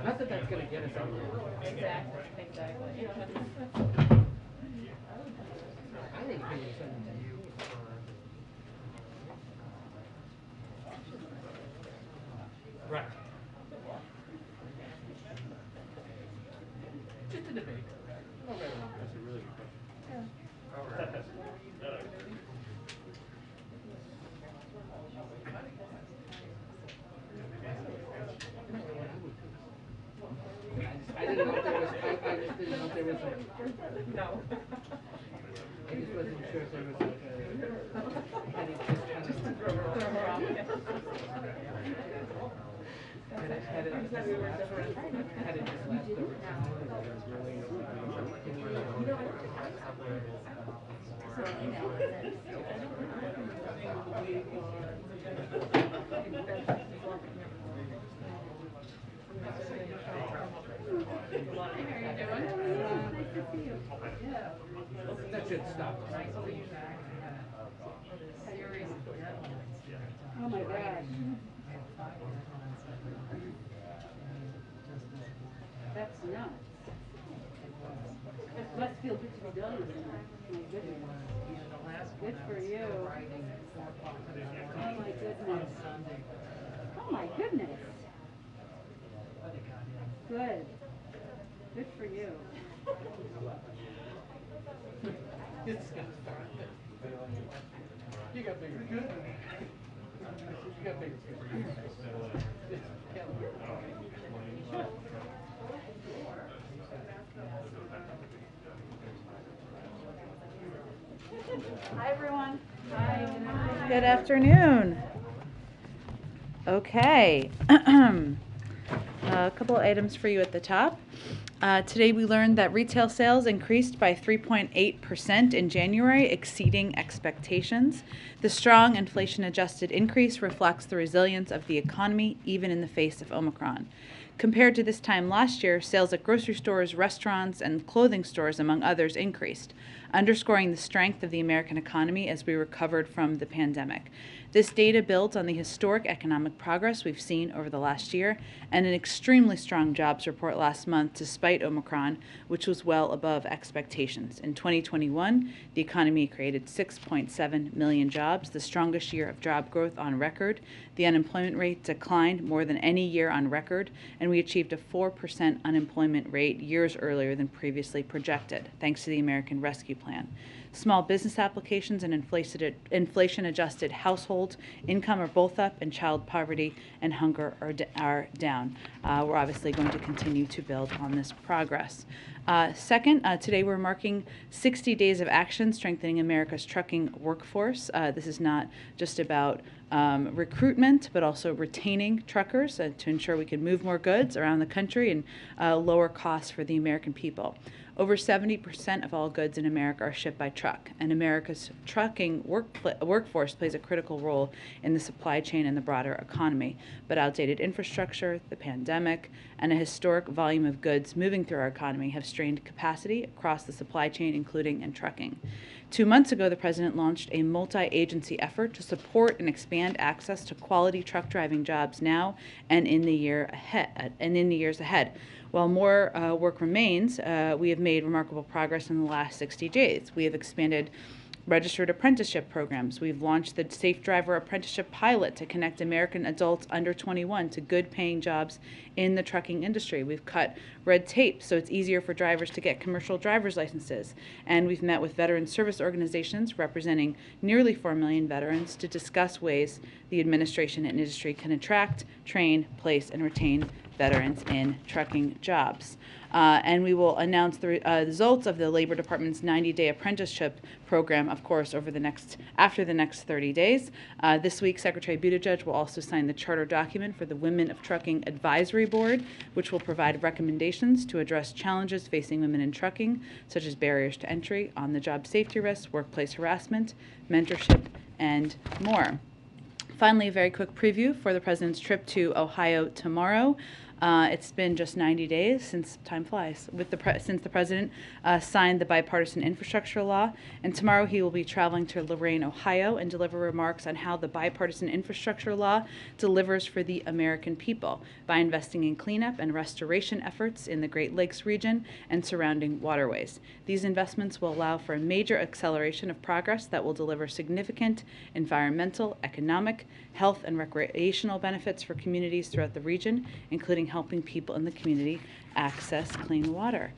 Not that that's going to get us anywhere. Exactly. I think he was sending to you for... Right. Just a debate. No right or wrong. That's a really good question. Yeah. All right. I didn't know if there was, I just didn't know if there was a... No. I just wasn't sure if there was like a... Just to throw her off. Had it just left over time, that should stop. Oh my gosh. That's nuts. It must feel good to be done with it. My goodness. Good for you. Oh my goodness. Oh my goodness. Good. Good for you. You got bigger. You got bigger. Hi everyone. Hi. Good afternoon. Okay. A couple of items for you at the top. Today we learned that retail sales increased by 3.8% in January, exceeding expectations. The strong inflation-adjusted increase reflects the resilience of the economy, even in the face of Omicron. Compared to this time last year, sales at grocery stores, restaurants, and clothing stores, among others, increased, underscoring the strength of the American economy as we recovered from the pandemic. This data builds on the historic economic progress we've seen over the last year and an extremely strong jobs report last month despite Omicron, which was well above expectations. In 2021, the economy created 6.7 million jobs, the strongest year of job growth on record. The unemployment rate declined more than any year on record, and we achieved a 4% unemployment rate years earlier than previously projected, thanks to the American Rescue Plan. Small business applications and inflation-adjusted household income are both up, and child poverty and hunger are down. We're obviously going to continue to build on this progress. Second, today we're marking 60 days of action strengthening America's trucking workforce. This is not just about recruitment, but also retaining truckers to ensure we can move more goods around the country and lower costs for the American people. Over 70% of all goods in America are shipped by truck, and America's trucking workforce plays a critical role in the supply chain and the broader economy. But outdated infrastructure, the pandemic, and a historic volume of goods moving through our economy have strained capacity across the supply chain, including in trucking. 2 months ago, the President launched a multi-agency effort to support and expand access to quality truck driving jobs now and in the years ahead. While more work remains, we have made remarkable progress in the last 60 days. We have expanded registered apprenticeship programs. We've launched the Safe Driver Apprenticeship Pilot to connect American adults under 21 to good-paying jobs in the trucking industry. We've cut red tape so it's easier for drivers to get commercial driver's licenses. And we've met with veteran service organizations representing nearly 4 million veterans to discuss ways the administration and industry can attract, train, place, and retain veterans in trucking jobs. And we will announce the results of the Labor Department's 90-day apprenticeship program, of course, after the next 30 days. This week, Secretary Buttigieg will also sign the charter document for the Women of Trucking Advisory Board, which will provide recommendations to address challenges facing women in trucking, such as barriers to entry, on-the-job safety risks, workplace harassment, mentorship, and more. Finally, a very quick preview for the President's trip to Ohio tomorrow. It's been just 90 days since time flies since the president signed the bipartisan infrastructure law, and tomorrow he will be traveling to Lorain, Ohio, and deliver remarks on how the bipartisan infrastructure law delivers for the American people by investing in cleanup and restoration efforts in the Great Lakes region and surrounding waterways. These investments will allow for a major acceleration of progress that will deliver significant environmental, economic, health, and recreational benefits for communities throughout the region, including helping people in the community access clean water.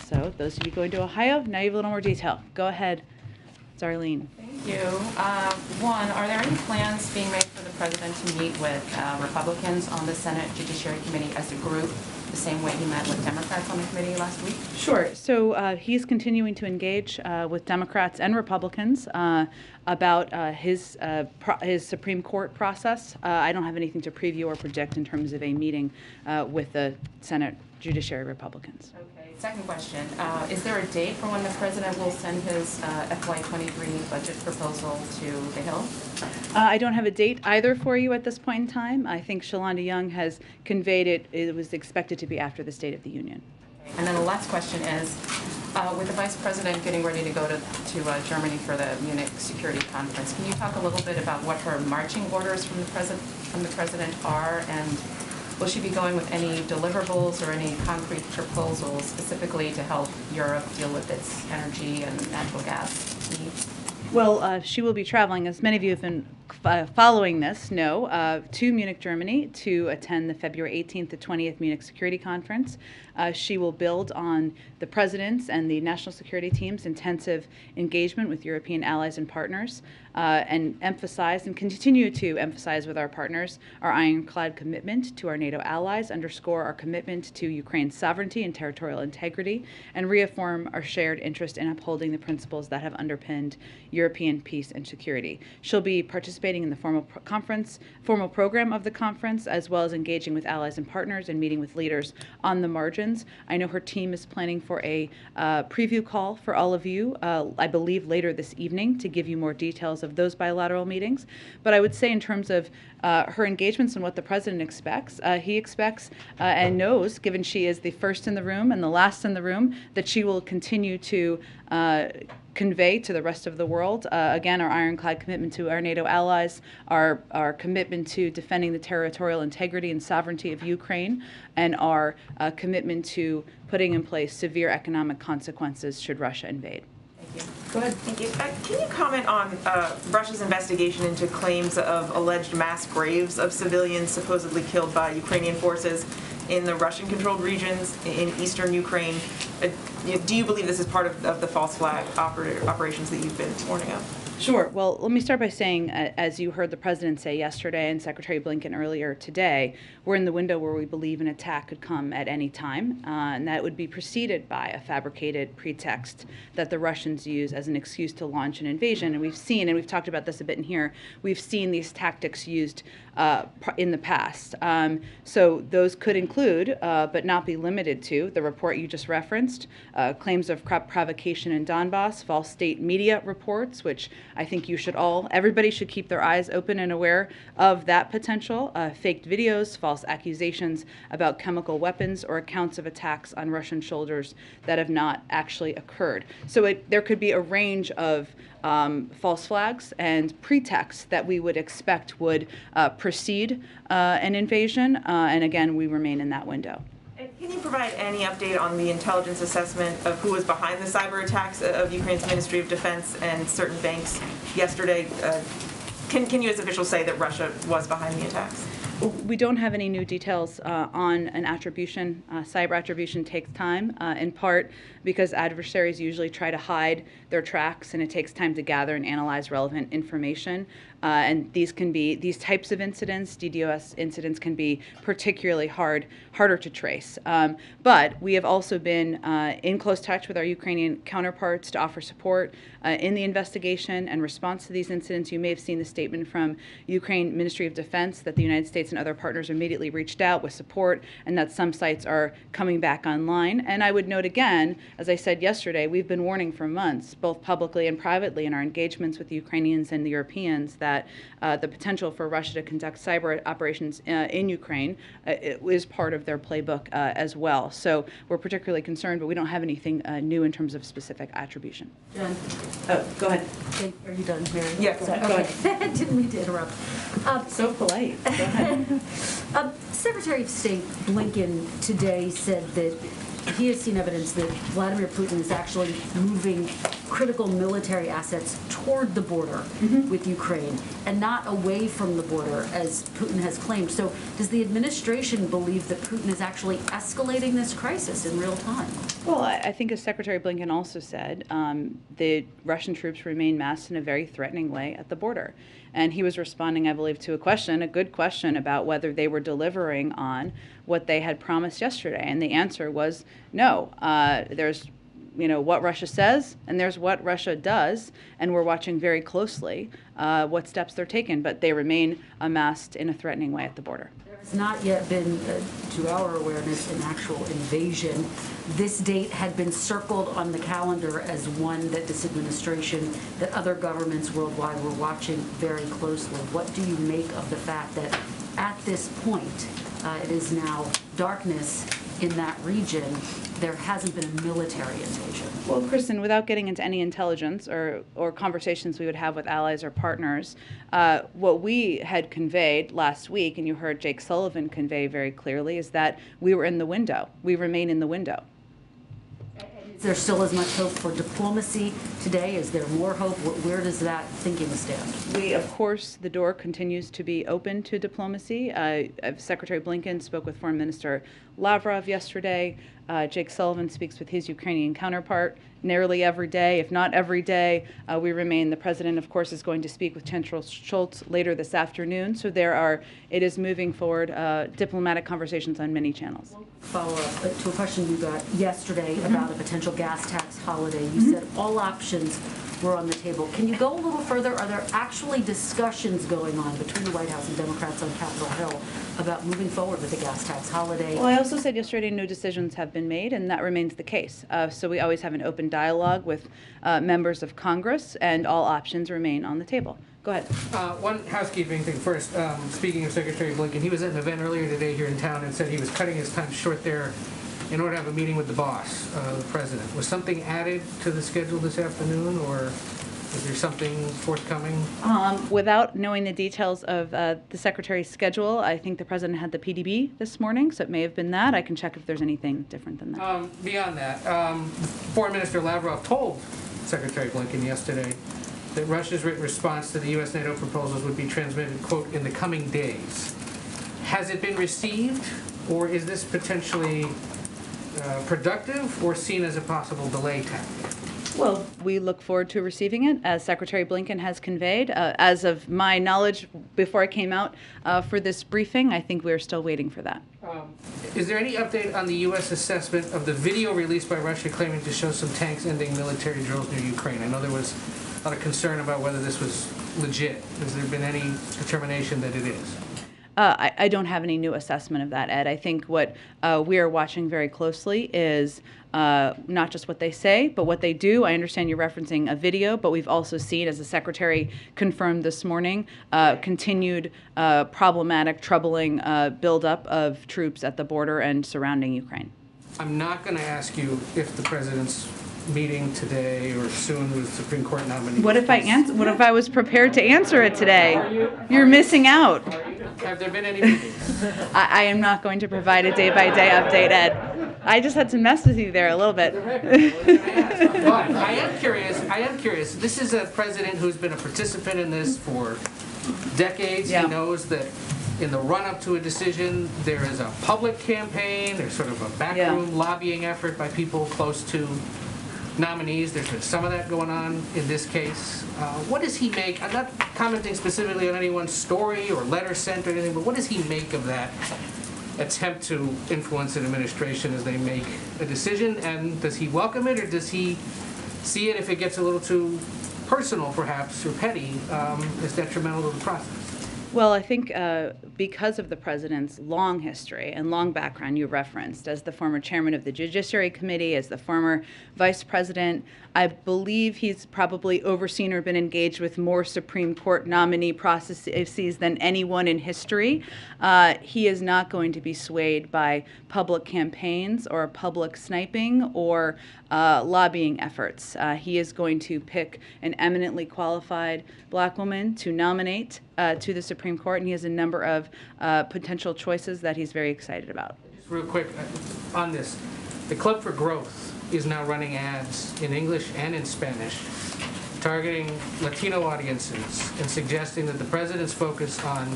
So those of you going to Ohio, now you have a little more detail. Go ahead, Darlene. Thank you. One, are there any plans being made for the president to meet with Republicans on the Senate Judiciary Committee as a group, the same way he met with Democrats on the committee last week? Sure. So he's continuing to engage with Democrats and Republicans about his Supreme Court process. I don't have anything to preview or project in terms of a meeting with the Senate Judiciary Republicans. Okay. Second question, is there a date for when the president will send his FY23 budget proposal to the Hill? I don't have a date either for you at this point in time. I think Shalonda Young has conveyed it was expected to be after the State of the Union. Okay. And then the last question is, with the Vice President getting ready to go to Germany for the Munich Security Conference, can you talk a little bit about what her marching orders from the President are, and will she be going with any deliverables or any concrete proposals specifically to help Europe deal with its energy and natural gas needs? Well, she will be traveling, as many of you have been following this know, to Munich, Germany to attend the February 18th to 20th Munich Security Conference. She will build on the President's and the national security team's intensive engagement with European allies and partners, and emphasize and continue to emphasize with our partners our ironclad commitment to our NATO allies, underscore our commitment to Ukraine's sovereignty and territorial integrity, and reaffirm our shared interest in upholding the principles that have underpinned European peace and security. She'll be participating in the formal program of the conference, as well as engaging with allies and partners and meeting with leaders on the margins. I know her team is planning for a preview call for all of you, I believe later this evening, to give you more details of those bilateral meetings. But I would say in terms of her engagements and what the President expects, he expects and knows, given she is the first in the room and the last in the room, that she will continue to convey to the rest of the world, again, our ironclad commitment to our NATO allies, our commitment to defending the territorial integrity and sovereignty of Ukraine, and our commitment to putting in place severe economic consequences should Russia invade. Thank you. Go ahead. Thank you. Can you comment on Russia's investigation into claims of alleged mass graves of civilians supposedly killed by Ukrainian forces in the Russian-controlled regions in eastern Ukraine? Do you believe this is part of the false flag operations that you've been warning of? Sure. Well, let me start by saying, as you heard the President say yesterday and Secretary Blinken earlier today, we're in the window where we believe an attack could come at any time, and that would be preceded by a fabricated pretext that the Russians use as an excuse to launch an invasion. And we've seen, and we've talked about this a bit in here, we've seen these tactics used in the past. So those could include, but not be limited to, the report you just referenced, claims of provocation in Donbass, false state media reports, which I think everybody should keep their eyes open and aware of that potential, faked videos, false accusations about chemical weapons, or accounts of attacks on Russian shoulders that have not actually occurred. So there could be a range of false flags and pretexts that we would expect would precede an invasion, and again, we remain in that window. And can you provide any update on the intelligence assessment of who was behind the cyber attacks of Ukraine's Ministry of Defense and certain banks yesterday? Can you as officials say that Russia was behind the attacks? We don't have any new details on an attribution. Cyber attribution takes time, in part because adversaries usually try to hide their tracks, and it takes time to gather and analyze relevant information. And these types of incidents, DDoS incidents, can be particularly harder to trace. But we have also been in close touch with our Ukrainian counterparts to offer support in the investigation and response to these incidents. You may have seen the statement from Ukraine Ministry of Defense that the United States and other partners immediately reached out with support, and that some sites are coming back online. And I would note again, as I said yesterday, we've been warning for months, both publicly and privately in our engagements with the Ukrainians and the Europeans, that that the potential for Russia to conduct cyber operations in Ukraine is part of their playbook as well. So we're particularly concerned, but we don't have anything new in terms of specific attribution. Jen? Oh, go ahead. Okay, are you done, Mary? Yeah, go Okay. Didn't mean to interrupt. So polite. Go ahead. Secretary of State Blinken today said that he has seen evidence that Vladimir Putin is actually moving critical military assets toward the border with Ukraine and not away from the border, as Putin has claimed. So does the administration believe that Putin is actually escalating this crisis in real time? Well, I think as Secretary Blinken also said, the Russian troops remain massed in a very threatening way at the border. And he was responding, I believe, to a good question about whether they were delivering on what they had promised yesterday. And the answer was no. There's what Russia says, and there's what Russia does, and we're watching very closely what steps they're taking, but they remain amassed in a threatening way at the border. There has not yet been, to our awareness, an actual invasion. This date had been circled on the calendar as one that this administration, that other governments worldwide were watching very closely. What do you make of the fact that at this point, it is now darkness in that region, there hasn't been a military invasion? Well, Kristen, without getting into any intelligence or conversations we would have with allies or partners, what we had conveyed last week, and you heard Jake Sullivan convey very clearly, is that we were in the window. We remain in the window. Is there still as much hope for diplomacy today? Is there more hope? Where does that thinking stand? We, of course, the door continues to be open to diplomacy. Secretary Blinken spoke with Foreign Minister Lavrov yesterday. Jake Sullivan speaks with his Ukrainian counterpart nearly every day, if not every day. We remain. The president, of course, is going to speak with Chancellor Scholz later this afternoon. So it is moving forward diplomatic conversations on many channels. Follow up to a question you got yesterday about a potential gas tax holiday. You said all options were on the table. Can you go a little further? Are there actually discussions going on between the White House and Democrats on Capitol Hill about moving forward with the gas tax holiday? Well, I also said yesterday no decisions have been made, and that remains the case. So we always have an open dialogue with members of Congress, and all options remain on the table. Go ahead. One housekeeping thing first. Speaking of Secretary Blinken, he was at an event earlier today here in town and said he was cutting his time short there in order to have a meeting with the boss, the president. Was something added to the schedule this afternoon, or is there something forthcoming? Without knowing the details of the secretary's schedule, I think the president had the PDB this morning, so it may have been that. I can check if there's anything different than that. Beyond that, Foreign Minister Lavrov told Secretary Blinken yesterday that Russia's written response to the U.S. NATO proposals would be transmitted, quote, in the coming days. Has it been received, or is this potentially productive or seen as a possible delay tactic? Well, we look forward to receiving it, as Secretary Blinken has conveyed. As of my knowledge, before I came out for this briefing, I think we're still waiting for that. Is there any update on the U.S. assessment of the video released by Russia claiming to show some tanks ending military drills near Ukraine? I know there was a lot of concern about whether this was legit. Has there been any determination that it is? I don't have any new assessment of that, Ed. I think what we are watching very closely is not just what they say, but what they do. I understand you're referencing a video, but we've also seen, as the Secretary confirmed this morning, continued problematic, troubling buildup of troops at the border and surrounding Ukraine. I'm not going to ask you if the president's meeting today or soon with Supreme Court nominees. What if I was prepared to answer it today? You're missing out. Have there been any meetings? I am not going to provide a day-by-day update, Ed. I just had to mess with you there a little bit. But I am curious. This is a president who's been a participant in this for decades. Yeah. He knows that in the run-up to a decision, there is a public campaign. There's sort of a backroom lobbying effort by people close to nominees. There's been some of that going on in this case. What does he make? I'm not commenting specifically on anyone's story or letter sent or anything, but what does he make of that attempt to influence an administration as they make a decision? And does he welcome it, or does he see it, if it gets a little too personal perhaps or petty, as detrimental to the process? Well, I think because of the president's long history and long background you referenced, as the former chairman of the Judiciary Committee, as the former vice president, I believe he's probably overseen or been engaged with more Supreme Court nominee processes than anyone in history. He is not going to be swayed by public campaigns or public sniping or lobbying efforts. He is going to pick an eminently qualified black woman to nominate to the Supreme Court, and he has a number of potential choices that he's very excited about. Just real quick on this, the Club for Growth is now running ads in English and in Spanish targeting Latino audiences and suggesting that the president's focus on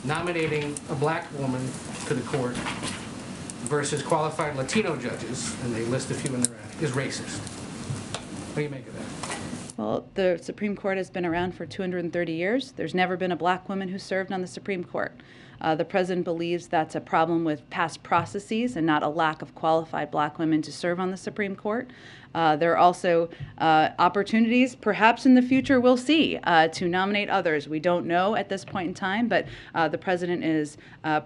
nominating a black woman to the court versus qualified Latino judges, and they list a few in their ad, is racist. What do you make of that? Well, the Supreme Court has been around for 230 years. There's never been a black woman who served on the Supreme Court. The president believes that's a problem with past processes and not a lack of qualified black women to serve on the Supreme Court. There are also opportunities, perhaps in the future we'll see, to nominate others. We don't know at this point in time, but the president is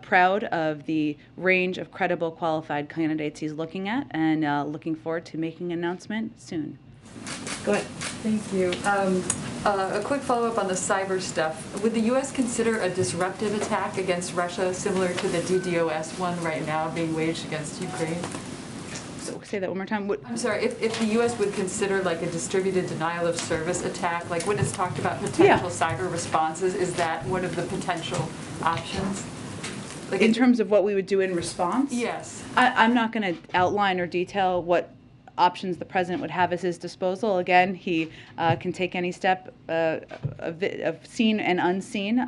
proud of the range of credible, qualified candidates he's looking at, and looking forward to making an announcement soon. Go ahead. Thank you. A quick follow-up on the cyber stuff. Would the U.S. consider a disruptive attack against Russia similar to the DDoS one right now being waged against Ukraine? So say that one more time. I'm sorry, if the U.S. would consider like a distributed denial of service attack, like when it's talked about potential cyber responses, is that one of the potential options? Like in terms of what we would do in response? Yes. I'm not going to outline or detail what options the president would have at his disposal. Again, he can take any step of seen and unseen.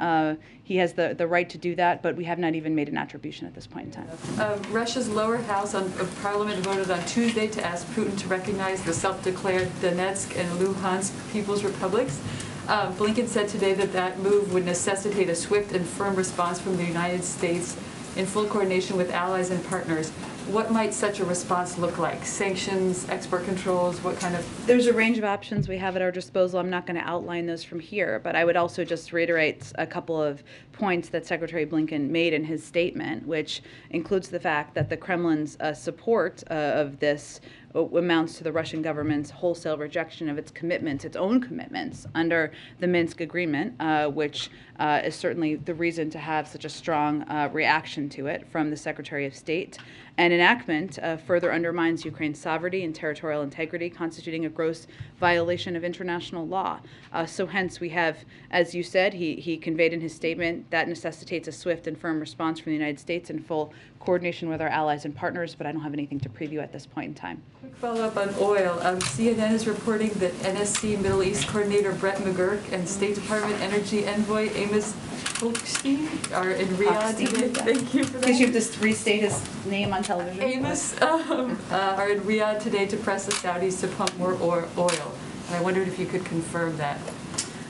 He has the right to do that, but we have not even made an attribution at this point in time. Russia's lower house of parliament voted on Tuesday to ask Putin to recognize the self-declared Donetsk and Luhansk People's Republics. Blinken said today that that move would necessitate a swift and firm response from the United States in full coordination with allies and partners. What might such a response look like? Sanctions, export controls, what kind of? There's a range of options we have at our disposal. I'm not going to outline those from here, but I would also just reiterate a couple of points that Secretary Blinken made in his statement, which includes the fact that the Kremlin's support of this amounts to the Russian government's wholesale rejection of its commitments, its own commitments under the Minsk agreement, which is certainly the reason to have such a strong reaction to it from the Secretary of State. An enactment further undermines Ukraine's sovereignty and territorial integrity, constituting a gross violation of international law. So hence we have, as you said, he conveyed in his statement, that necessitates a swift and firm response from the United States in full coordination with our allies and partners, but I don't have anything to preview at this point in time. Quick follow-up on oil. CNN is reporting that NSC Middle East Coordinator Brett McGurk and State Department Energy Envoy Amos Hochstein are in Riyadh today. Thank you for that. Because you have to restate his name on television. Amos are in Riyadh today to press the Saudis to pump more oil. And I wondered if you could confirm that.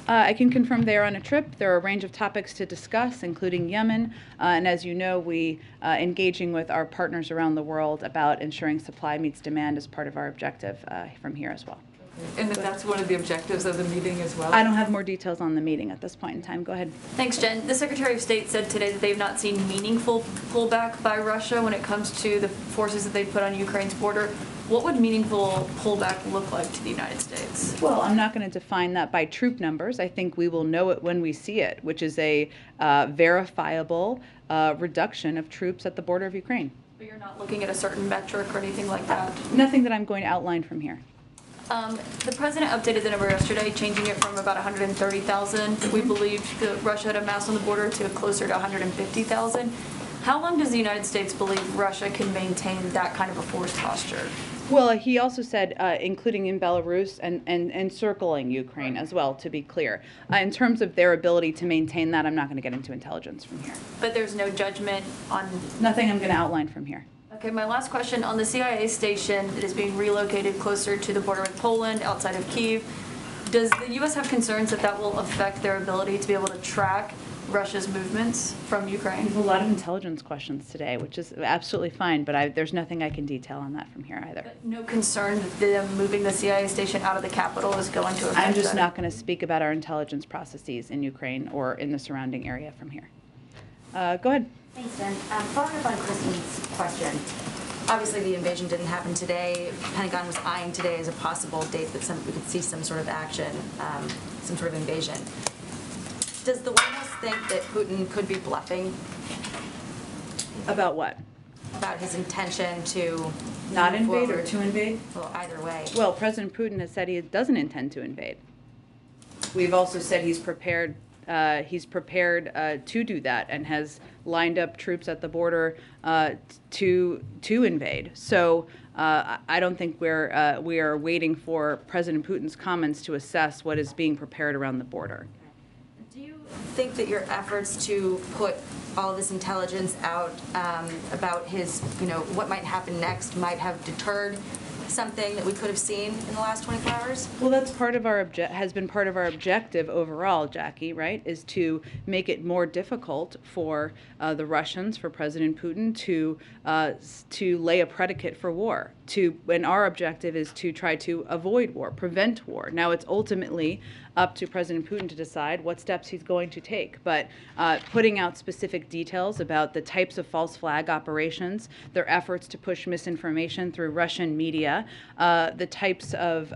I can confirm they are on a trip. There are a range of topics to discuss, including Yemen. And as you know, we engaging with our partners around the world about ensuring supply meets demand as part of our objective from here as well. And that that's one of the objectives of the meeting as well? I don't have more details on the meeting at this point in time. Go ahead. Thanks, Jen. The Secretary of State said today that they've not seen meaningful pullback by Russia when it comes to the forces that they put on Ukraine's border. What would meaningful pullback look like to the United States? Well, I'm not going to define that by troop numbers. I think we will know it when we see it, which is a verifiable reduction of troops at the border of Ukraine. But you're not looking at a certain metric or anything like that? Nothing that I'm going to outline from here. The president updated the number yesterday, changing it from about 130,000 we believed that Russia had amassed on the border to closer to 150,000. How long does the United States believe Russia can maintain that kind of a force posture? Well, he also said, including in Belarus and encircling Ukraine as well, to be clear. In terms of their ability to maintain that, I'm not going to get into intelligence from here. But there's no judgment on... Nothing I'm going to outline from here. Okay, my last question. On the CIA station that is being relocated closer to the border with Poland, outside of Kyiv, does the U.S. have concerns that that will affect their ability to be able to track Russia's movements from We Ukraine? have a lot of intelligence questions today, which is absolutely fine, but there's nothing I can detail on that from here either. But no concern that them moving the CIA station out of the capital is going to affect I'm just that? not going to speak about our intelligence processes in Ukraine or in the surrounding area from here. Go ahead. Thanks, Jen. Following up on Kristen's question, obviously the invasion didn't happen today. Pentagon was eyeing today as a possible date that we could see some sort of action, some sort of invasion. Does the White House think that Putin could be bluffing About what? about his intention to Not move invade or forward? to invade? Well, either way. Well, President Putin has said he doesn't intend to invade. We've also said he's prepared to do that and has lined up troops at the border to invade. So I don't think we are waiting for President Putin's comments to assess what is being prepared around the border. Do you think that your efforts to put all of this intelligence out about his, what might happen next might have deterred something that we could have seen in the last 24 hours? Well, that's part of has been part of our objective overall, Jackie, right, is to make it more difficult for the Russians, for President Putin to lay a predicate for war. And our objective is to try to avoid war, prevent war. Now, it's ultimately up to President Putin to decide what steps he's going to take. But putting out specific details about the types of false flag operations, their efforts to push misinformation through Russian media, the types of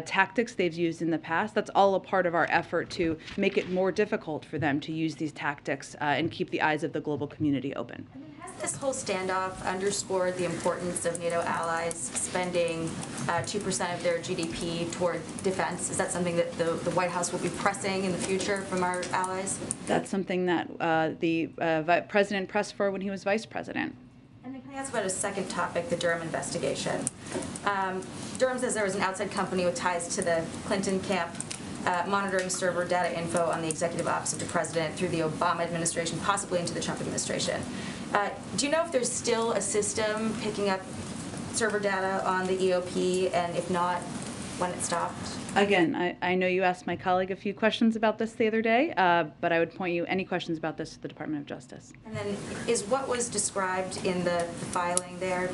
tactics they've used in the past, that's all a part of our effort to make it more difficult for them to use these tactics and keep the eyes of the global community open. Has this whole standoff underscored the importance of NATO allies spending 2% of their GDP toward defense? Is that something that the White House will be pressing in the future from our allies? That's something that the president pressed for when he was vice president. And then can I ask about a second topic, the Durham investigation? Durham says there was an outside company with ties to the Clinton camp monitoring server data info on the executive office of the president through the Obama administration, possibly into the Trump administration. Do you know if there's still a system picking up server data on the EOP, and if not, when it stopped? Again, I know you asked my colleague a few questions about this the other day, but I would point you any questions about this to the Department of Justice. And then is what was described in the filing there,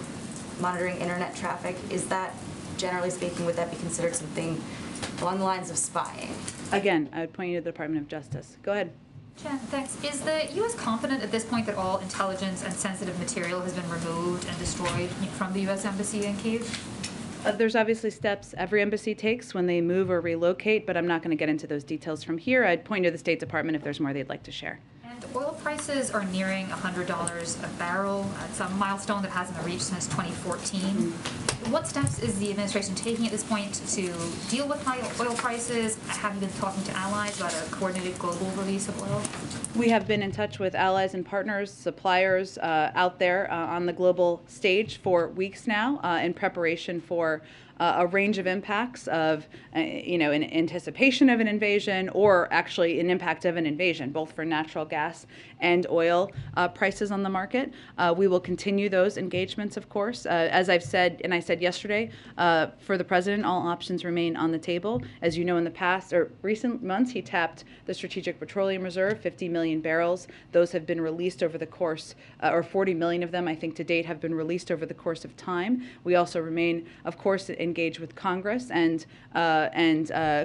monitoring internet traffic, is that, generally speaking, would that be considered something along the lines of spying? Again, I would point you to the Department of Justice. Go ahead. Jen, thanks. Is the U.S. confident at this point that all intelligence and sensitive material has been removed and destroyed from the U.S. Embassy in Kyiv? There's obviously steps every embassy takes when they move or relocate, but I'm not going to get into those details from here. I'd point to the State Department if there's more they'd like to share. And oil prices are nearing $100 a barrel. It's a milestone that hasn't been reached since 2014. What steps is the administration taking at this point to deal with high oil prices? Have you been talking to allies about a coordinated global release of oil? We have been in touch with allies and partners, suppliers out there on the global stage for weeks now in preparation for a range of impacts of, in anticipation of an invasion or actually an impact of an invasion, both for natural gas and oil prices on the market. We will continue those engagements, of course. As I've said, and I said yesterday, for the president, all options remain on the table. As you know, in the past or recent months, he tapped the Strategic Petroleum Reserve, 50 million barrels. Those have been released over the course, or 40 million of them, I think, to date, have been released over the course of time. We also remain, of course, engaged with Congress and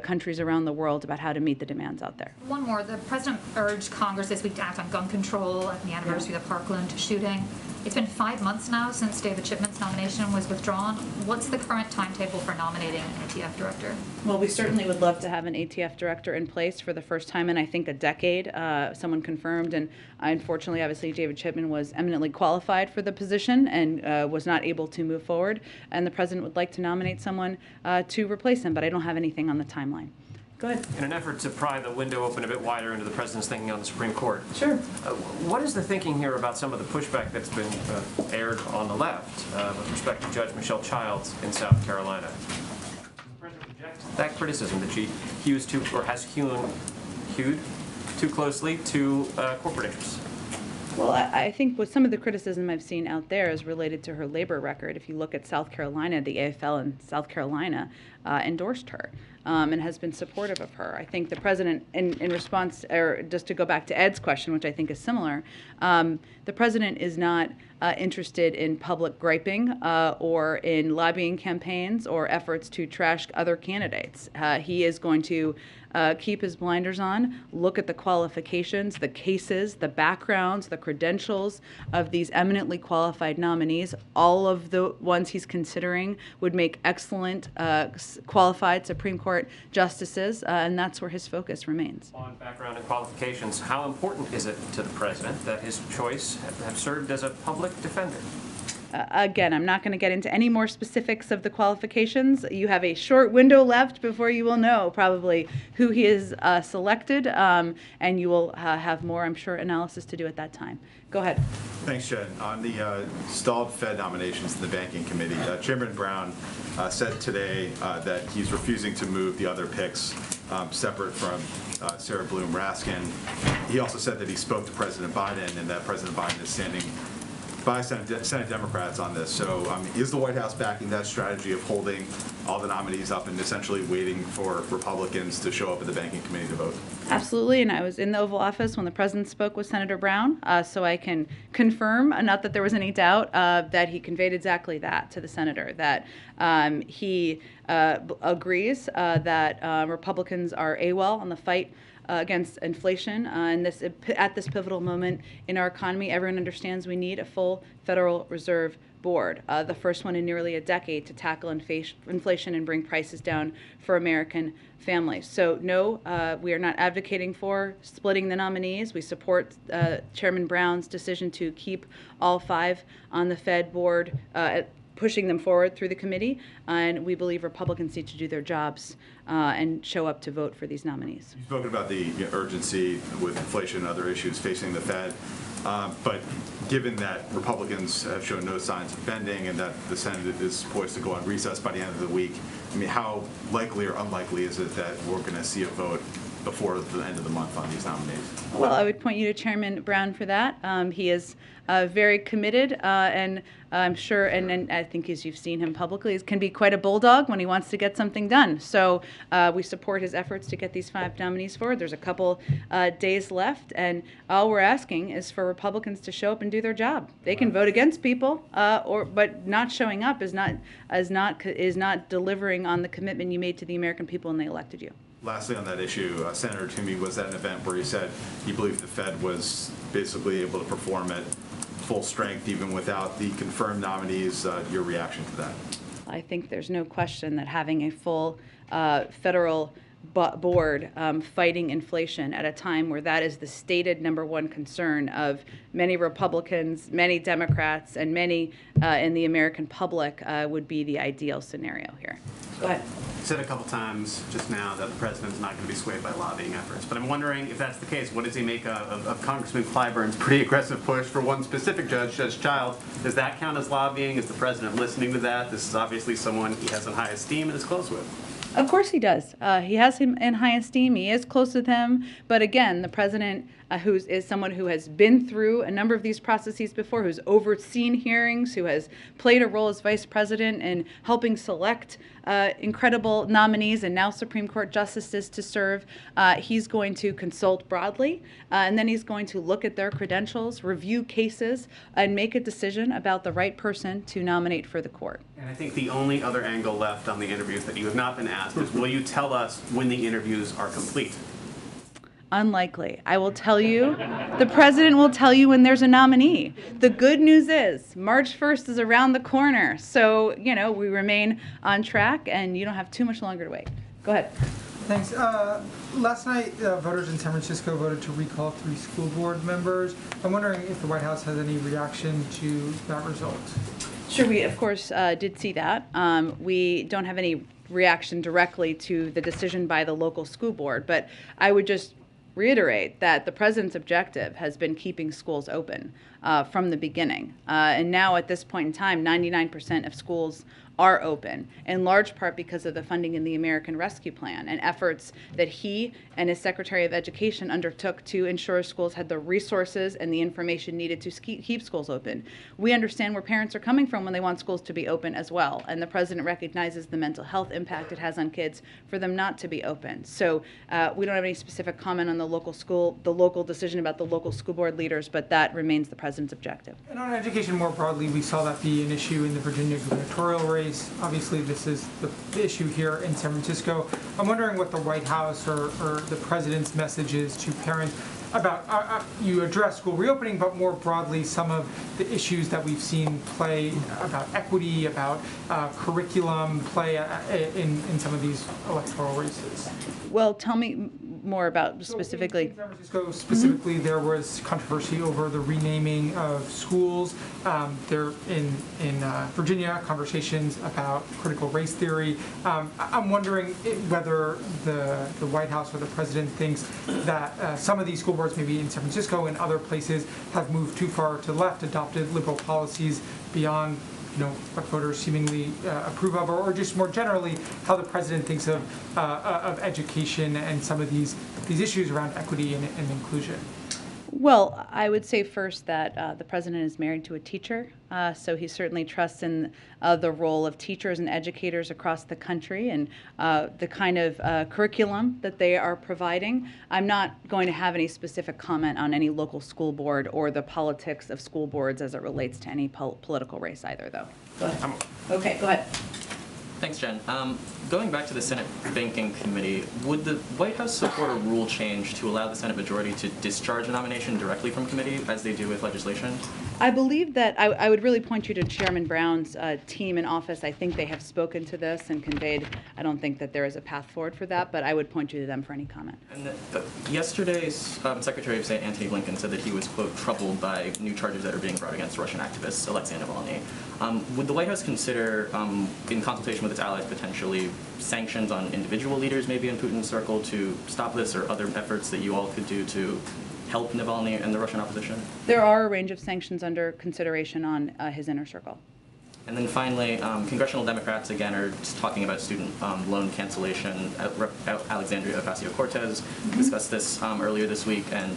countries around the world about how to meet the demands out there. One more. The president urged Congress this week to act on gun control at the anniversary of the Parkland shooting. It's been 5 months now since David Chipman's nomination was withdrawn. What's the current timetable for nominating an ATF director? Well, we certainly would love to have an ATF director in place for the first time in, I think, a decade. Someone confirmed, and unfortunately, obviously, David Chipman was eminently qualified for the position and was not able to move forward. And the president would like to nominate someone to replace him, but I don't have anything on the timeline. Go ahead. In an effort to pry the window open a bit wider into the president's thinking on the Supreme Court. Sure. What is the thinking here about some of the pushback that's been aired on the left with respect to Judge Michelle Childs in South Carolina? Does the president reject that criticism that she has hewed too closely to corporate interests? Well, I think what some of the criticism I've seen out there is related to her labor record. If you look at South Carolina, the AFL in South Carolina endorsed her. and has been supportive of her. I think the president, in response, or just to go back to Ed's question, which I think is similar, the president is not interested in public griping or in lobbying campaigns or efforts to trash other candidates. He is going to keep his blinders on, look at the qualifications, the cases, the backgrounds, the credentials of these eminently qualified nominees. All of the ones he's considering would make excellent qualified Supreme Court justices, and that's where his focus remains. On background and qualifications, how important is it to the president that his choice have served as a public defender? Again, I'm not going to get into any more specifics of the qualifications. You have a short window left before you will know probably who he is selected, and you will have more, I'm sure, analysis to do at that time. Go ahead. Thanks, Jen. On the stalled Fed nominations in the Banking Committee, Chairman Brown said today that he's refusing to move the other picks separate from Sarah Bloom Raskin. He also said that he spoke to President Biden and that President Biden is standing by Senate Democrats on this. So is the White House backing that strategy of holding all the nominees up and essentially waiting for Republicans to show up at the Banking Committee to vote? Absolutely, and I was in the Oval Office when the president spoke with Senator Brown, so I can confirm, not that there was any doubt, that he conveyed exactly that to the senator, that he agrees that Republicans are AWOL on the fight against inflation, and at this pivotal moment in our economy, everyone understands we need a full Federal Reserve Board, the first one in nearly a decade to tackle inflation and bring prices down for American families. So no, we are not advocating for splitting the nominees. We support Chairman Brown's decision to keep all 5 on the Fed board, pushing them forward through the committee, and we believe Republicans need to do their jobs and show up to vote for these nominees. You've spoken about the urgency with inflation and other issues facing the Fed, but given that Republicans have shown no signs of bending and that the Senate is poised to go on recess by the end of the week, I mean, how likely or unlikely is it that we're going to see a vote before the end of the month on these nominees? Well, I would point you to Chairman Brown for that. He is very committed, and I'm sure, and I think as you've seen him publicly, he can be quite a bulldog when he wants to get something done. So we support his efforts to get these 5 nominees forward. There's a couple days left, and all we're asking is for Republicans to show up and do their job. They can vote against people, but not showing up is not delivering on the commitment you made to the American people when they elected you. Lastly, on that issue, Senator Toomey was at an event where he said he believed the Fed was basically able to perform at full strength even without the confirmed nominees. Your reaction to that? I think there's no question that having a full federal board fighting inflation at a time where that is the stated #1 concern of many Republicans, many Democrats, and many in the American public would be the ideal scenario here. Go ahead. You said a couple times just now that the president's not going to be swayed by lobbying efforts, but I'm wondering if that's the case, what does he make of Congressman Clyburn's pretty aggressive push for one specific judge, Judge Child? Does that count as lobbying? Is the president listening to that? This is obviously someone he has in high esteem and is close with. Of course he does. He has him in high esteem. He is close with him. But again, the president, who is someone who has been through a number of these processes before, who's overseen hearings, who has played a role as vice president in helping select incredible nominees and now Supreme Court justices to serve, he's going to consult broadly, and then he's going to look at their credentials, review cases, and make a decision about the right person to nominate for the court. And I think the only other angle left on the interviews that you have not been asked is, will you tell us when the interviews are complete? Unlikely. I will tell you, the president will tell you when there's a nominee. The good news is March 1st is around the corner. So, you know, we remain on track and you don't have too much longer to wait. Go ahead. Thanks. Last night, voters in San Francisco voted to recall 3 school board members. I'm wondering if the White House has any reaction to that result. Sure, we of course did see that. We don't have any reaction directly to the decision by the local school board, but I would just reiterate that the president's objective has been keeping schools open from the beginning. And now at this point in time, 99% of schools are open, in large part because of the funding in the American Rescue Plan and efforts that he and his Secretary of Education undertook to ensure schools had the resources and the information needed to keep schools open. We understand where parents are coming from when they want schools to be open as well, and the President recognizes the mental health impact it has on kids for them not to be open. So we don't have any specific comment on the local decision about the local school board leaders, but that remains the President's objective. And on education more broadly, we saw that be an issue in the Virginia gubernatorial race. Obviously, this is the issue here in San Francisco. I'm wondering what the White House or the President's message is to parents about, you address school reopening, but more broadly, some of the issues that we've seen play about equity, about curriculum play in some of these electoral races. Well, tell me more about specifically. In San Francisco, specifically, there was controversy over the renaming of schools. There in Virginia, conversations about critical race theory. I'm wondering whether the White House or the President thinks that some of these school boards, maybe in San Francisco and other places, have moved too far to the left, adopted liberal policies beyond what voters seemingly approve of, or just more generally, how the President thinks of education and some of these issues around equity and inclusion. Well, I would say first that the President is married to a teacher, so he certainly trusts in the role of teachers and educators across the country and the kind of curriculum that they are providing. I'm not going to have any specific comment on any local school board or the politics of school boards as it relates to any political race either, though. Go ahead. Okay, go ahead. Thanks, Jen. Going back to the Senate Banking Committee, would the White House support a rule change to allow the Senate majority to discharge a nomination directly from committee, as they do with legislation? I believe that I would really point you to Chairman Brown's team in office. I think they have spoken to this and conveyed. I don't think that there is a path forward for that, but I would point you to them for any comment. And yesterday's Secretary of State Antony Blinken said that he was, quote, troubled by new charges that are being brought against Russian activist Alexei Navalny. Would the White House consider, in consultation with its allies, potentially sanctions on individual leaders, maybe in Putin's circle, to stop this, or other efforts that you all could do to help Navalny and the Russian opposition? There are a range of sanctions under consideration on his inner circle. And then finally, congressional Democrats, again, are talking about student loan cancellation. Alexandria Ocasio-Cortez discussed this earlier this week, and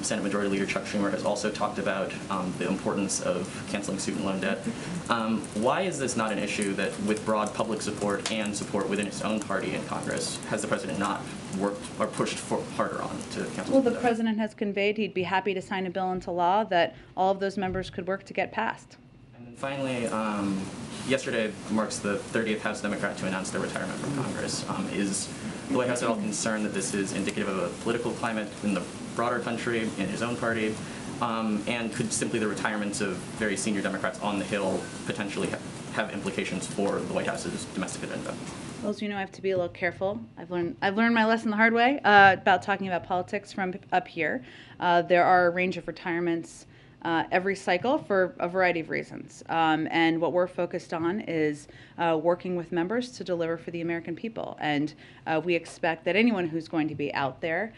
Senate Majority Leader Chuck Schumer has also talked about the importance of canceling student loan debt. Why is this not an issue that, with broad public support and support within its own party in Congress, has the President not worked or pushed harder on to cancel? Well, the President has conveyed he'd be happy to sign a bill into law that all of those members could work to get passed. And then finally, yesterday marks the 30th House Democrat to announce their retirement from Congress. Is the White House at all concerned that this is indicative of a political climate in the broader country, in his own party, and could simply the retirements of very senior Democrats on the Hill potentially have implications for the White House's domestic agenda? Well, as you know, I have to be a little careful. I've learned my lesson the hard way about talking about politics from up here. There are a range of retirements every cycle for a variety of reasons. And what we're focused on is working with members to deliver for the American people. And we expect that anyone who's going to be out there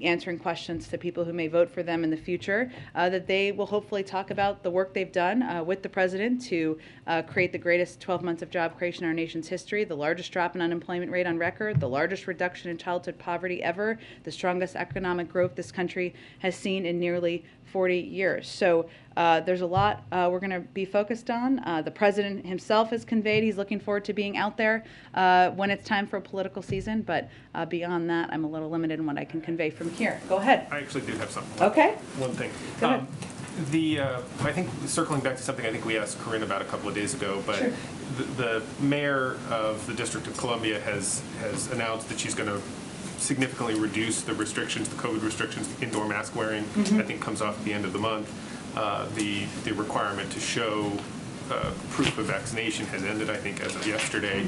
answering questions to people who may vote for them in the future, that they will hopefully talk about the work they've done with the President to create the greatest 12 months of job creation in our nation's history, the largest drop in unemployment rate on record, the largest reduction in childhood poverty ever, the strongest economic growth this country has seen in nearly 40 years. So there's a lot we're going to be focused on. The President himself has conveyed he's looking forward to being out there when it's time for a political season, but beyond that, I'm a little limited in what I can convey from here. Go ahead. I actually do have something. Okay. One thing. Go ahead. I think circling back to something I think we asked Corinne about a couple of days ago, but sure. the mayor of the District of Columbia has announced that she's going to significantly reduce the restrictions, the COVID restrictions, indoor mask wearing, I think comes off at the end of the month. The requirement to show proof of vaccination has ended, I think, as of yesterday.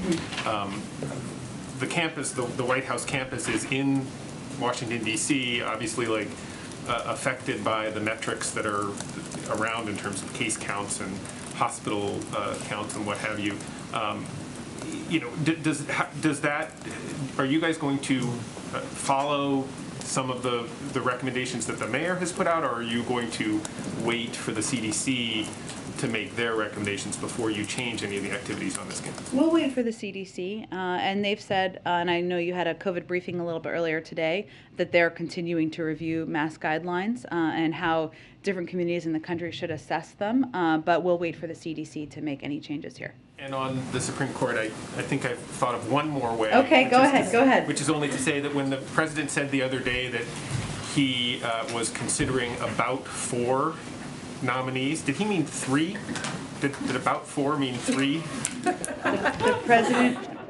The campus, the White House campus, is in Washington, D.C., obviously affected by the metrics that are around in terms of case counts and hospital counts and what have you. Does that, are you guys going to follow some of the recommendations that the mayor has put out, or are you going to wait for the CDC to make their recommendations before you change any of the activities on this campus? We'll wait for the CDC, and they've said, and I know you had a COVID briefing a little bit earlier today, that they're continuing to review mask guidelines and how different communities in the country should assess them, but we'll wait for the CDC to make any changes here. And on the Supreme Court, I think I've thought of one more way. Okay, go ahead. Which is only to say that when the president said the other day that he was considering about 4 nominees, did he mean 3? Did about 4 mean 3?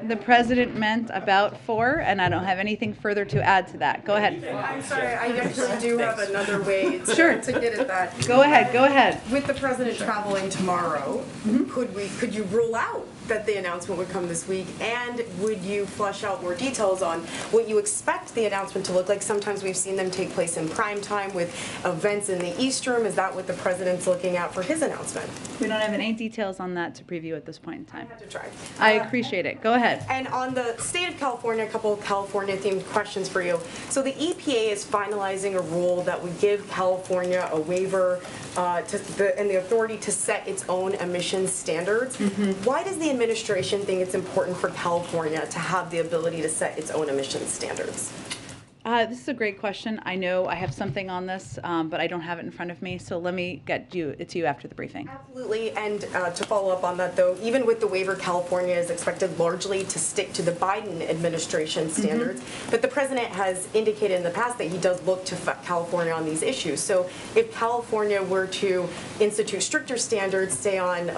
The president meant about 4, and I don't have anything further to add to that. Go ahead. I'm sorry, I actually do have another way to get at that. Go ahead. With the president traveling tomorrow, could you rule out that the announcement would come this week, and would you flesh out more details on what you expect the announcement to look like? Sometimes we've seen them take place in prime time with events in the East Room. Is that what the president's looking at for his announcement? We don't have any details on that to preview at this point in time. I had to try. I appreciate it. Go ahead. And on the state of California, a couple of California-themed questions for you. So the EPA is finalizing a rule that would give California a waiver and the authority to set its own emissions standards. Why does the administration think it's important for California to have the ability to set its own emissions standards? This is a great question. I know I have something on this, but I don't have it in front of me, so let me get it to you after the briefing. Absolutely, and to follow up on that though, even with the waiver, California is expected largely to stick to the Biden administration standards, but the president has indicated in the past that he does look to California on these issues. So if California were to institute stricter standards, say on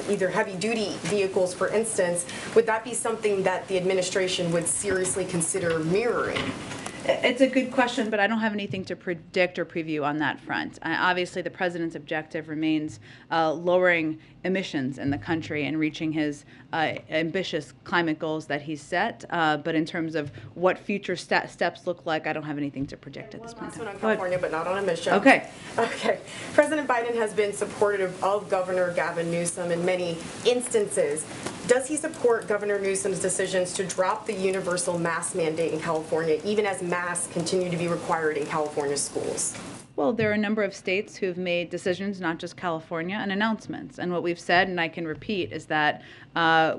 either heavy-duty vehicles, for instance, would that be something that the administration would seriously consider mirroring? It's a good question, but I don't have anything to predict or preview on that front. Obviously, the president's objective remains lowering emissions in the country and reaching his ambitious climate goals that he's set. But in terms of what future steps look like, I don't have anything to predict at this point. Last one on California, but not on emissions. Okay. President Biden has been supportive of Governor Gavin Newsom in many instances. Does he support Governor Newsom's decisions to drop the universal mask mandate in California, even as masks continue to be required in California schools? Well, there are a number of states who have made decisions, not just California, and announcements. And what we've said, and I can repeat, is that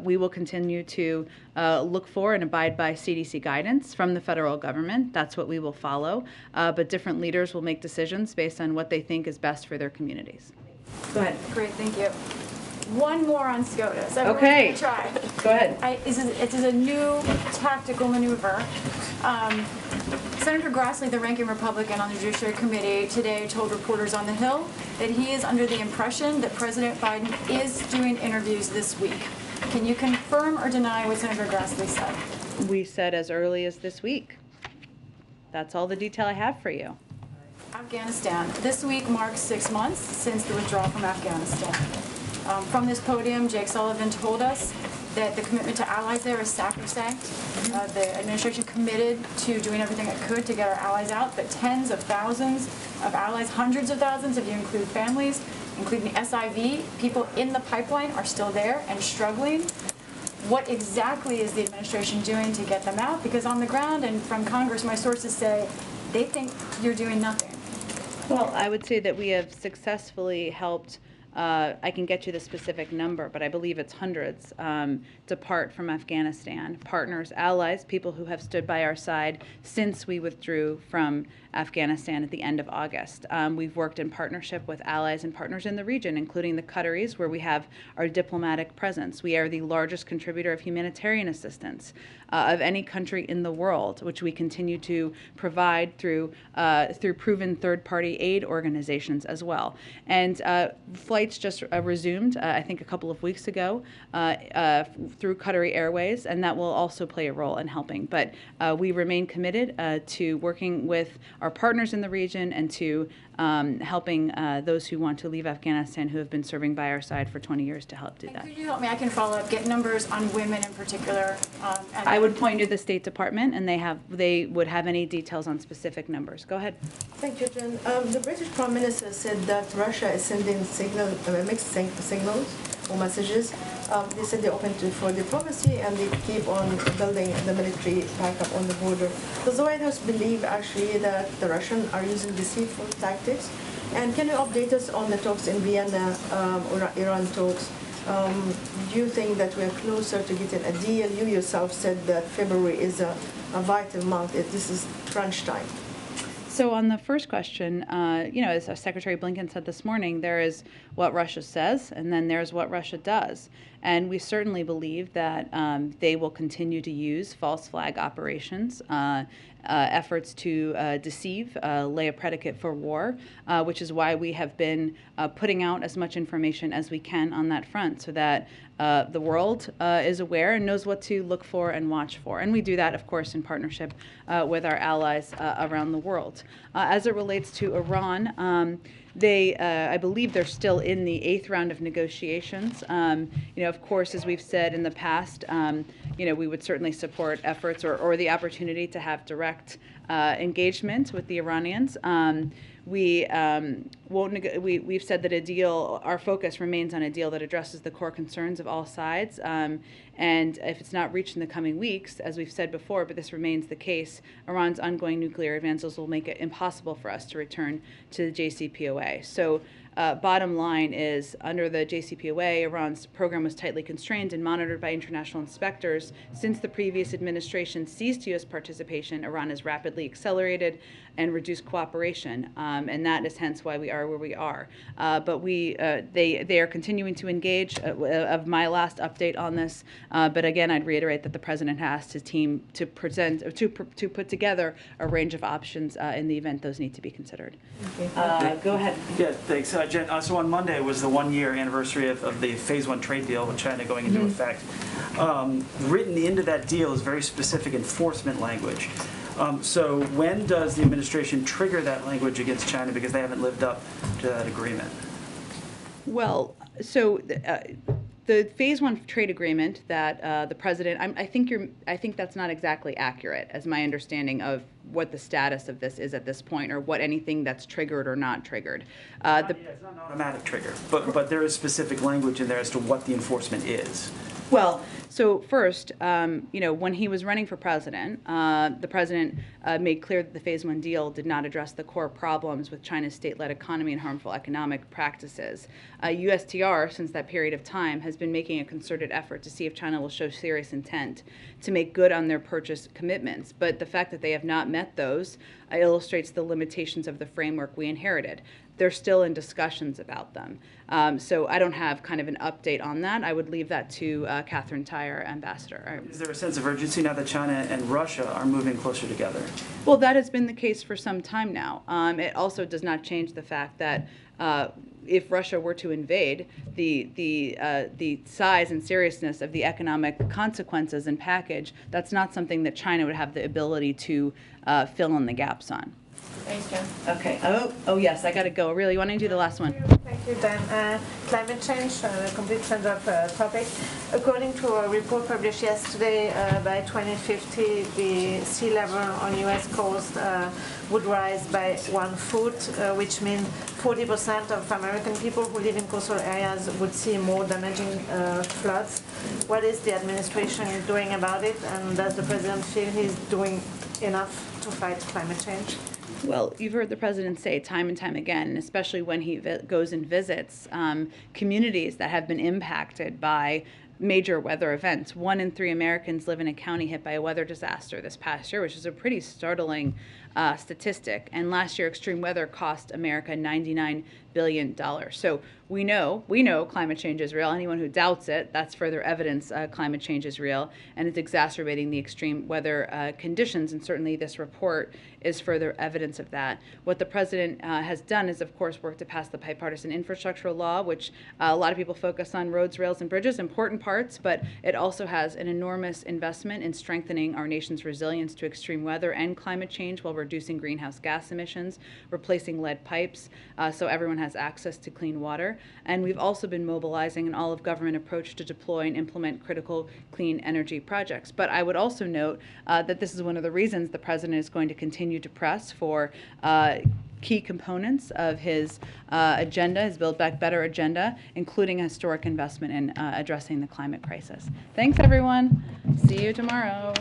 we will continue to look for and abide by CDC guidance from the federal government. That's what we will follow. But different leaders will make decisions based on what they think is best for their communities. Go ahead. Great, thank you. One more on SCOTUS. Okay. Try. Go ahead. It is a new tactical maneuver. Senator Grassley, the ranking Republican on the Judiciary Committee, today told reporters on the Hill that he is under the impression that President Biden is doing interviews this week. Can you confirm or deny what Senator Grassley said? We said as early as this week. That's all the detail I have for you. Afghanistan. This week marks 6 months since the withdrawal from Afghanistan. From this podium, Jake Sullivan told us that the commitment to allies there is sacrosanct. The administration committed to doing everything it could to get our allies out, but tens of thousands of allies, hundreds of thousands, if you include families, including SIV, people in the pipeline are still there and struggling. What exactly is the administration doing to get them out? Because on the ground and from Congress, my sources say they think you're doing nothing. Well, I would say that we have successfully helped, I can get you the specific number, but I believe it's hundreds, depart from Afghanistan. Partners, allies, people who have stood by our side since we withdrew from Afghanistan at the end of August. We've worked in partnership with allies and partners in the region, including the Qataris, where we have our diplomatic presence. We are the largest contributor of humanitarian assistance of any country in the world, which we continue to provide through proven third-party aid organizations as well. And flights just resumed, I think a couple of weeks ago, through Qatari Airways, and that will also play a role in helping. But we remain committed to working with our partners in the region and to helping those who want to leave Afghanistan who have been serving by our side for 20 years to help do that. Could you help me? I can follow up, get numbers on women in particular. I would point you to the State Department, and they would have any details on specific numbers. Go ahead. Thank you, Jen. The British Prime Minister said that Russia is sending mixed signals or messages. They said they're open for diplomacy and they keep on building the military backup on the border. Does the White House believe actually that the Russians are using deceitful tactics And can you update us on the talks in Vienna, or Iran talks? Do you think that we're closer to getting a deal? You yourself said that February is a vital month. This is crunch time. So on the first question, as Secretary Blinken said this morning, there is what Russia says, and then there's what Russia does. And we certainly believe that they will continue to use false flag operations, efforts to deceive, lay a predicate for war, which is why we have been putting out as much information as we can on that front so that the world is aware and knows what to look for and watch for. And we do that, of course, in partnership with our allies around the world. As it relates to Iran, I believe they're still in the 8th round of negotiations. Of course, as we've said in the past, we would certainly support efforts or the opportunity to have direct engagement with the Iranians. We've said that our focus remains on a deal that addresses the core concerns of all sides. And if it's not reached in the coming weeks, as we've said before, but this remains the case, Iran's ongoing nuclear advances will make it impossible for us to return to the JCPOA. So bottom line is, under the JCPOA, Iran's program was tightly constrained and monitored by international inspectors. Since the previous administration ceased U.S. participation, Iran has rapidly accelerated and reduced cooperation, and that is hence why we are where we are. But they are continuing to engage. Of my last update on this, but again, I'd reiterate that the president has asked his team to put together a range of options in the event those need to be considered. Go ahead. Yeah, thanks. Jen, so on Monday was the 1-year anniversary of the Phase 1 trade deal with China going into effect. Written into that deal is very specific enforcement language. So when does the administration trigger that language against China because they haven't lived up to that agreement? Well, so the Phase 1 trade agreement that the president, I think that's not exactly accurate as my understanding of what the status of this is at this point, or what anything that's triggered or not triggered. It's not an automatic trigger, but there is specific language in there as to what the enforcement is. Well, so first, when he was running for president, the president made clear that the Phase 1 deal did not address the core problems with China's state-led economy and harmful economic practices. USTR, since that period of time, has been making a concerted effort to see if China will show serious intent to make good on their purchase commitments. But the fact that they have not met those illustrates the limitations of the framework we inherited. They're still in discussions about them. So I don't have kind of an update on that. I would leave that to Catherine Tyre, Ambassador. Is there a sense of urgency now that China and Russia are moving closer together? Well, that has been the case for some time now. It also does not change the fact that if Russia were to invade, the size and seriousness of the economic consequences and package, that's not something that China would have the ability to fill in the gaps on. Thanks, Jen. Okay. Oh yes, I got to go. Really, why don't you do the last one? Thank you, Dan. Climate change, a complete change of topic. According to a report published yesterday, by 2050, the sea level on U.S. coast would rise by 1 foot, which means 40% of American people who live in coastal areas would see more damaging floods. What is the administration doing about it, and does the president feel he's doing enough to fight climate change? Well, you've heard the president say time and time again, and especially when he goes and visits communities that have been impacted by major weather events. 1 in 3 Americans live in a county hit by a weather disaster this past year, which is a pretty startling statistic. And last year, extreme weather cost America $99 billion. So we know climate change is real. Anyone who doubts it, that's further evidence climate change is real, and it's exacerbating the extreme weather conditions, and certainly this report is further evidence of that. What the president has done is, of course, work to pass the bipartisan infrastructure law, which a lot of people focus on roads, rails, and bridges, important parts, but it also has an enormous investment in strengthening our nation's resilience to extreme weather and climate change while reducing greenhouse gas emissions, replacing lead pipes, so everyone has access to clean water. And we've also been mobilizing an all-of-government approach to deploy and implement critical clean energy projects. But I would also note that this is one of the reasons the president is going to continue to press for key components of his agenda, his Build Back Better agenda, including a historic investment in addressing the climate crisis. Thanks, everyone. See you tomorrow.